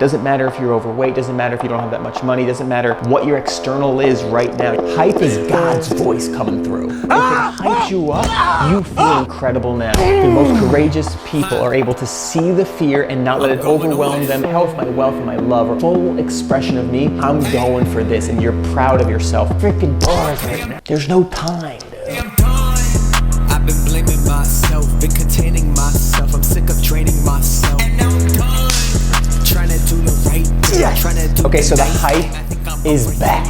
Doesn't matter if you're overweight, doesn't matter if you don't have that much money, doesn't matter what your external is right now. Hype is God's voice coming through. If it hypes you up, you feel incredible now. The most courageous people are able to see the fear and not let it overwhelm them. Health, my wealth, and my love are full expression of me. I'm going for this, and you're proud of yourself. Freaking bars right now. There's no time, dude. I've been blaming myself, been containing myself. I'm sick of draining myself. And now I'm done. Trying to do the right thing. Yes. Okay, so the hype is back.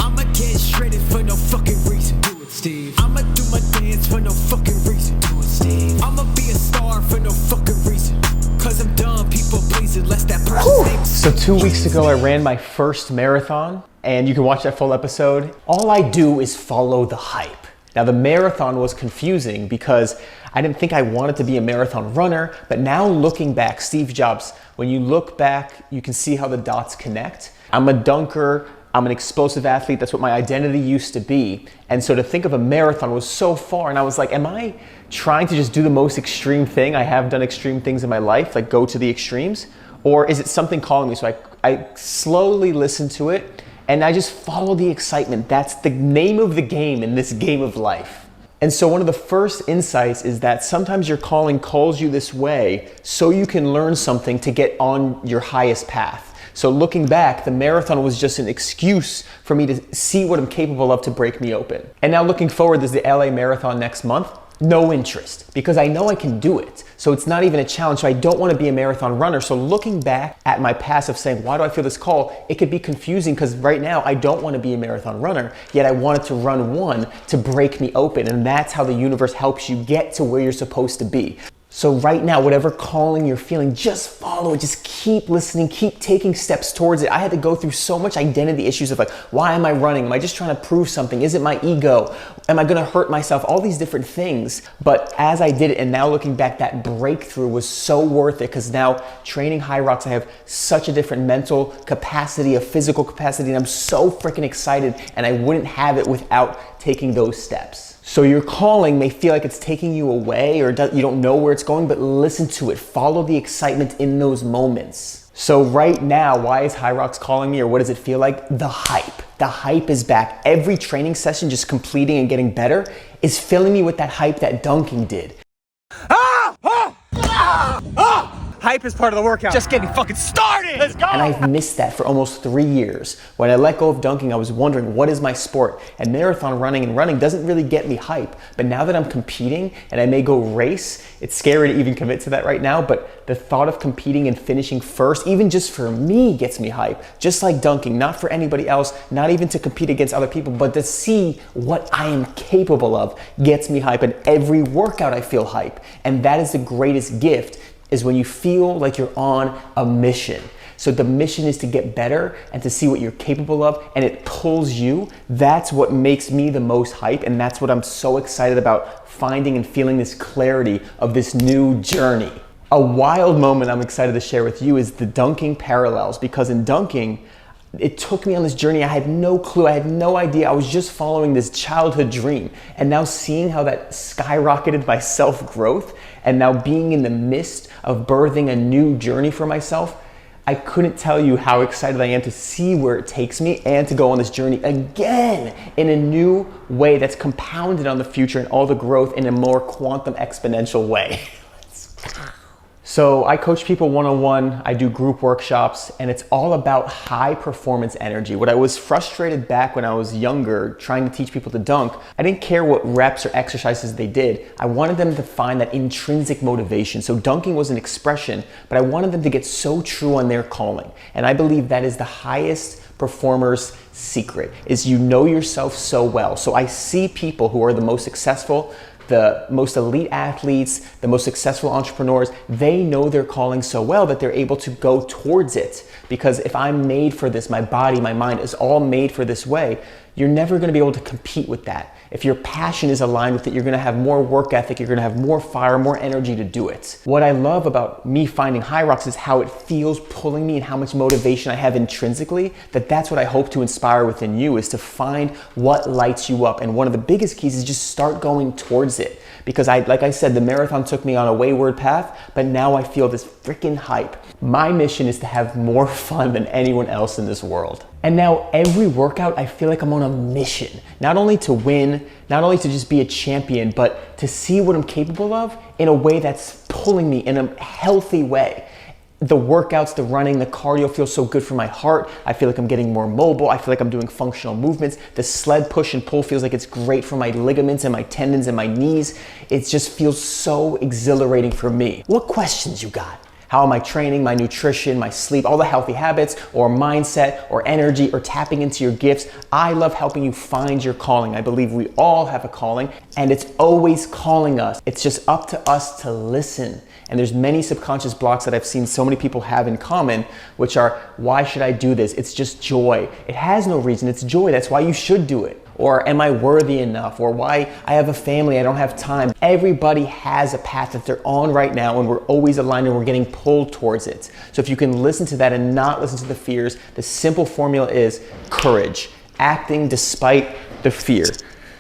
I'ma get shredded for no fucking reason. Do it, Steve. I'ma do my dance for no fucking reason. Do it, Steve. I'ma be a star for no fucking reason. Cause I'm done, people pleasing, less that person's name. So 2 weeks ago, I ran my first marathon, and you can watch that full episode. All I do is follow the hype. Now the marathon was confusing because I didn't think I wanted to be a marathon runner, but now looking back, Steve Jobs, when you look back, you can see how the dots connect. I'm a dunker, I'm an explosive athlete, that's what my identity used to be. And so to think of a marathon was so far, and I was like, am I trying to just do the most extreme thing? I have done extreme things in my life, like go to the extremes, or is it something calling me? So I slowly listened to it, and I just follow the excitement. That's the name of the game in this game of life. And so one of the first insights is that sometimes your calling calls you this way so you can learn something to get on your highest path. So looking back, the marathon was just an excuse for me to see what I'm capable of to break me open. And now looking forward, there's the LA Marathon next month. No interest, because I know I can do it. So it's not even a challenge. So I don't want to be a marathon runner. So looking back at my past of saying, why do I feel this call? It could be confusing because right now I don't want to be a marathon runner, yet I wanted to run one to break me open. And that's how the universe helps you get to where you're supposed to be. So right now, whatever calling you're feeling, just follow it. Just keep listening, keep taking steps towards it. I had to go through so much identity issues of like, why am I running? Am I just trying to prove something? Is it my ego? Am I gonna hurt myself? All these different things. But as I did it, and now looking back, that breakthrough was so worth it because now training HYROX, I have such a different mental capacity, a physical capacity, and I'm so freaking excited, and I wouldn't have it without taking those steps. So your calling may feel like it's taking you away or you don't know where it's going, but listen to it. Follow the excitement in those moments. So right now, why is HYROX calling me, or what does it feel like? The hype. The hype is back. Every training session, just completing and getting better, is filling me with that hype that dunking did. Hype is part of the workout. Just getting fucking started. Let's go. And I've missed that for almost 3 years. When I let go of dunking, I was wondering, what is my sport? And marathon running and running doesn't really get me hype. But now that I'm competing and I may go race, it's scary to even commit to that right now, but the thought of competing and finishing first, even just for me, gets me hype. Just like dunking, not for anybody else, not even to compete against other people, but to see what I am capable of gets me hype. And every workout I feel hype. And that is the greatest gift, is when you feel like you're on a mission. So the mission is to get better and to see what you're capable of, and it pulls you. That's what makes me the most hype, and that's what I'm so excited about, finding and feeling this clarity of this new journey. A wild moment I'm excited to share with you is the dunking parallels, because in dunking, it took me on this journey. I had no clue, I had no idea. I was just following this childhood dream. And now seeing how that skyrocketed my self-growth, and now being in the midst of birthing a new journey for myself, I couldn't tell you how excited I am to see where it takes me and to go on this journey again in a new way that's compounded on the future and all the growth in a more quantum exponential way. So I coach people one-on-one, I do group workshops, and it's all about high performance energy. What I was frustrated back when I was younger, trying to teach people to dunk, I didn't care what reps or exercises they did. I wanted them to find that intrinsic motivation. So dunking was an expression, but I wanted them to get so true on their calling. And I believe that is the highest performer's secret, is you know yourself so well. So I see people who are the most successful, the most elite athletes, the most successful entrepreneurs, they know their calling so well that they're able to go towards it. Because if I'm made for this, my body, my mind is all made for this way, you're never gonna be able to compete with that. If your passion is aligned with it, you're gonna have more work ethic, you're gonna have more fire, more energy to do it. What I love about me finding HYROX is how it feels pulling me and how much motivation I have intrinsically, that's what I hope to inspire within you, is to find what lights you up. And one of the biggest keys is just start going towards it. Because like I said, the marathon took me on a wayward path, but now I feel this freaking hype. My mission is to have more fun than anyone else in this world. And now every workout, I feel like I'm on a mission, not only to win, not only to just be a champion, but to see what I'm capable of in a way that's pulling me in a healthy way. The workouts, the running, the cardio feels so good for my heart. I feel like I'm getting more mobile. I feel like I'm doing functional movements. The sled push and pull feels like it's great for my ligaments and my tendons and my knees. It just feels so exhilarating for me. What questions you got? How am I training, my nutrition, my sleep, all the healthy habits, or mindset, or energy, or tapping into your gifts? I love helping you find your calling. I believe we all have a calling, and it's always calling us. It's just up to us to listen. And there's many subconscious blocks that I've seen so many people have in common, which are, why should I do this? It's just joy. It has no reason, it's joy. That's why you should do it. Or am I worthy enough? Or why I have a family, I don't have time. Everybody has a path that they're on right now, and we're always aligned and we're getting pulled towards it. So if you can listen to that and not listen to the fears, the simple formula is courage, acting despite the fear.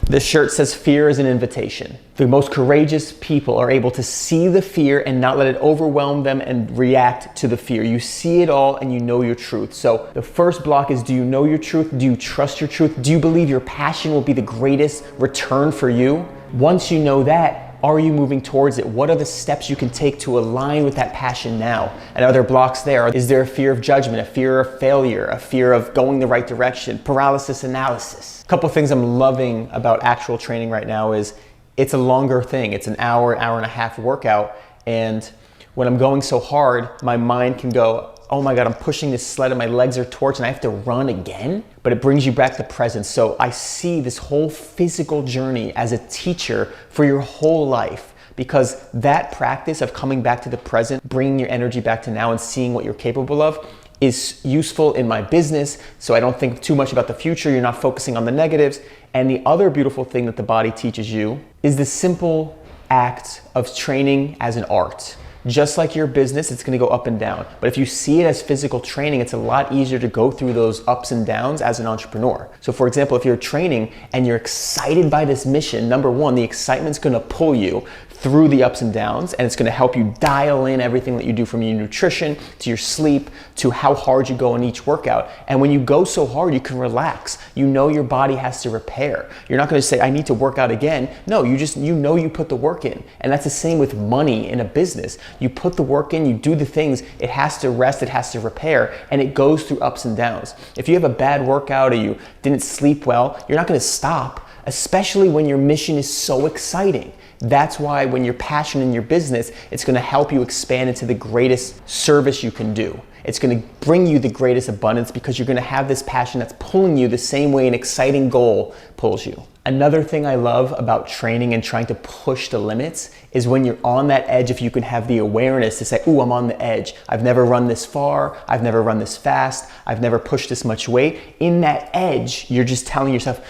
This shirt says fear is an invitation. The most courageous people are able to see the fear and not let it overwhelm them and react to the fear. You see it all and you know your truth. So the first block is, do you know your truth? Do you trust your truth? Do you believe your passion will be the greatest return for you? Once you know that, are you moving towards it? What are the steps you can take to align with that passion now? And are there blocks there? Is there a fear of judgment, a fear of failure, a fear of going the right direction, paralysis analysis? A couple things I'm loving about actual training right now is it's a longer thing. It's an hour, hour and a half workout. And when I'm going so hard, my mind can go, oh my God, I'm pushing this sled and my legs are torched and I have to run again. But it brings you back to present. So I see this whole physical journey as a teacher for your whole life, because that practice of coming back to the present, bringing your energy back to now and seeing what you're capable of is useful in my business. So I don't think too much about the future. You're not focusing on the negatives. And the other beautiful thing that the body teaches you is the simple act of training as an art. Just like your business, it's gonna go up and down. But if you see it as physical training, it's a lot easier to go through those ups and downs as an entrepreneur. So for example, if you're training and you're excited by this mission, number one, the excitement's gonna pull you through the ups and downs, and it's gonna help you dial in everything that you do, from your nutrition to your sleep to how hard you go in each workout. And when you go so hard, you can relax. You know your body has to repair. You're not gonna say, I need to work out again. No, you know you put the work in. And that's the same with money in a business. You put the work in, you do the things, it has to rest, it has to repair, and it goes through ups and downs. If you have a bad workout or you didn't sleep well, you're not gonna stop, especially when your mission is so exciting. That's why when you're passionate in your business, it's gonna help you expand into the greatest service you can do. It's gonna bring you the greatest abundance because you're gonna have this passion that's pulling you the same way an exciting goal pulls you. Another thing I love about training and trying to push the limits is when you're on that edge, if you can have the awareness to say, ooh, I'm on the edge. I've never run this far. I've never run this fast. I've never pushed this much weight. In that edge, you're just telling yourself,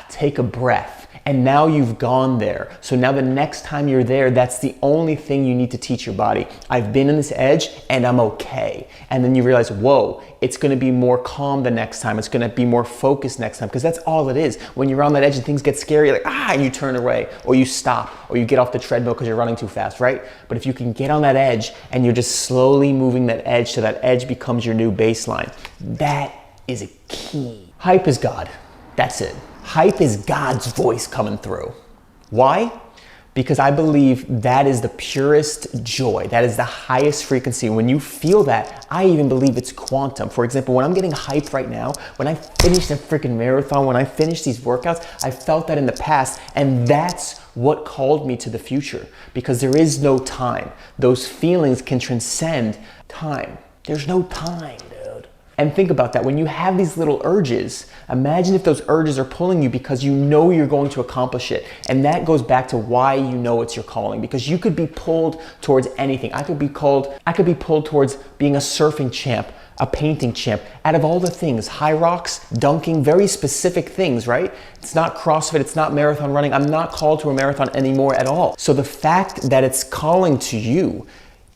take a breath. And now you've gone there. So now the next time you're there, that's the only thing you need to teach your body. I've been in this edge and I'm okay. And then you realize, whoa, it's gonna be more calm the next time. It's gonna be more focused next time, because that's all it is. When you're on that edge and things get scary, you're like, and you turn away, or you stop, or you get off the treadmill because you're running too fast, right? But if you can get on that edge and you're just slowly moving that edge so that edge becomes your new baseline, that is a key. Hype is God, that's it. Hype is God's voice coming through. Why? Because I believe that is the purest joy. That is the highest frequency. When you feel that, I even believe it's quantum. For example, when I'm getting hyped right now, when I finish a freaking marathon, when I finish these workouts, I felt that in the past, and that's what called me to the future, because there is no time. Those feelings can transcend time. There's no time. And think about that. When you have these little urges, imagine if those urges are pulling you because you know you're going to accomplish it. And that goes back to why you know it's your calling, because you could be pulled towards anything. I could be pulled towards being a surfing champ, a painting champ. Out of all the things, HYROX, dunking, very specific things, right? It's not CrossFit, it's not marathon running. I'm not called to a marathon anymore at all. So the fact that it's calling to you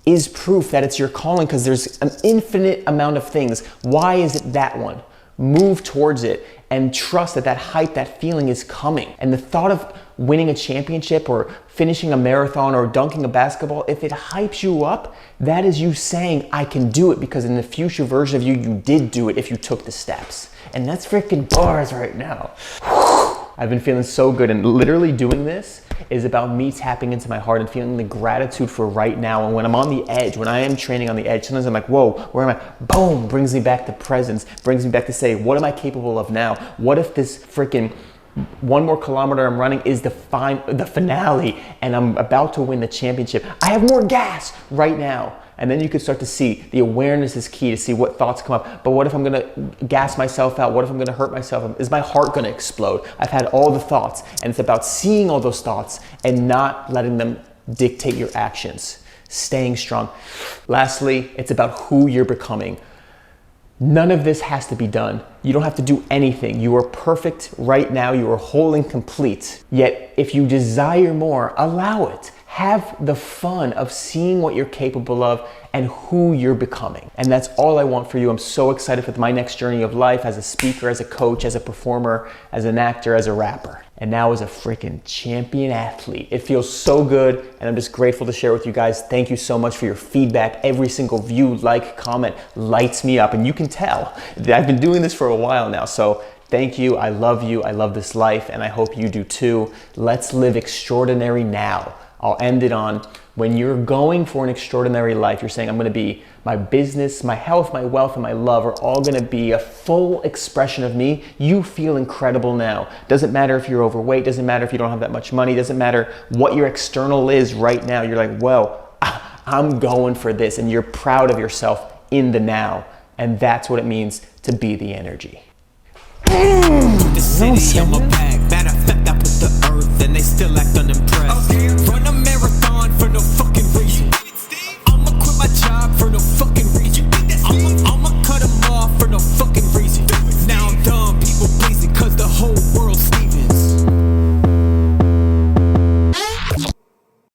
is proof that it's your calling, because there's an infinite amount of things. Why is it that one? Move towards it and trust that that hype, that feeling is coming. And the thought of winning a championship or finishing a marathon or dunking a basketball, if it hypes you up, that is you saying, I can do it, because in the future version of you, you did do it if you took the steps. And that's freaking bars right now. I've been feeling so good, and literally doing this is about me tapping into my heart and feeling the gratitude for right now. And when I'm on the edge, when I am training on the edge, sometimes I'm like, whoa, where am I? Boom, brings me back to presence, brings me back to say, what am I capable of now? What if this freaking 1 more kilometer I'm running is the finale, and I'm about to win the championship? I have more gas right now. And then you can start to see the awareness is key to see what thoughts come up. But what if I'm gonna gas myself out? What if I'm gonna hurt myself? Is my heart gonna explode? I've had all the thoughts, and it's about seeing all those thoughts and not letting them dictate your actions. Staying strong. Lastly, it's about who you're becoming. None of this has to be done. You don't have to do anything. You are perfect right now. You are whole and complete. Yet, if you desire more, allow it. Have the fun of seeing what you're capable of and who you're becoming. And that's all I want for you. I'm so excited for my next journey of life as a speaker, as a coach, as a performer, as an actor, as a rapper, and now as a freaking champion athlete. It feels so good, and I'm just grateful to share with you guys. Thank you so much for your feedback. Every single view, like, comment lights me up, and you can tell that I've been doing this for a while now. So thank you. I love this life, and I hope you do too. Let's live extraordinary now. I'll end it on, when you're going for an extraordinary life, you're saying, I'm gonna be, my business, my health, my wealth, and my love are all gonna be a full expression of me. You feel incredible now. Doesn't matter if you're overweight, doesn't matter if you don't have that much money, doesn't matter what your external is right now. You're like, well, I'm going for this, and you're proud of yourself in the now. And that's what it means to be the energy. The city on my back, matter of fact, I put the earth, and they still act unimpressed. Run a marathon for no fucking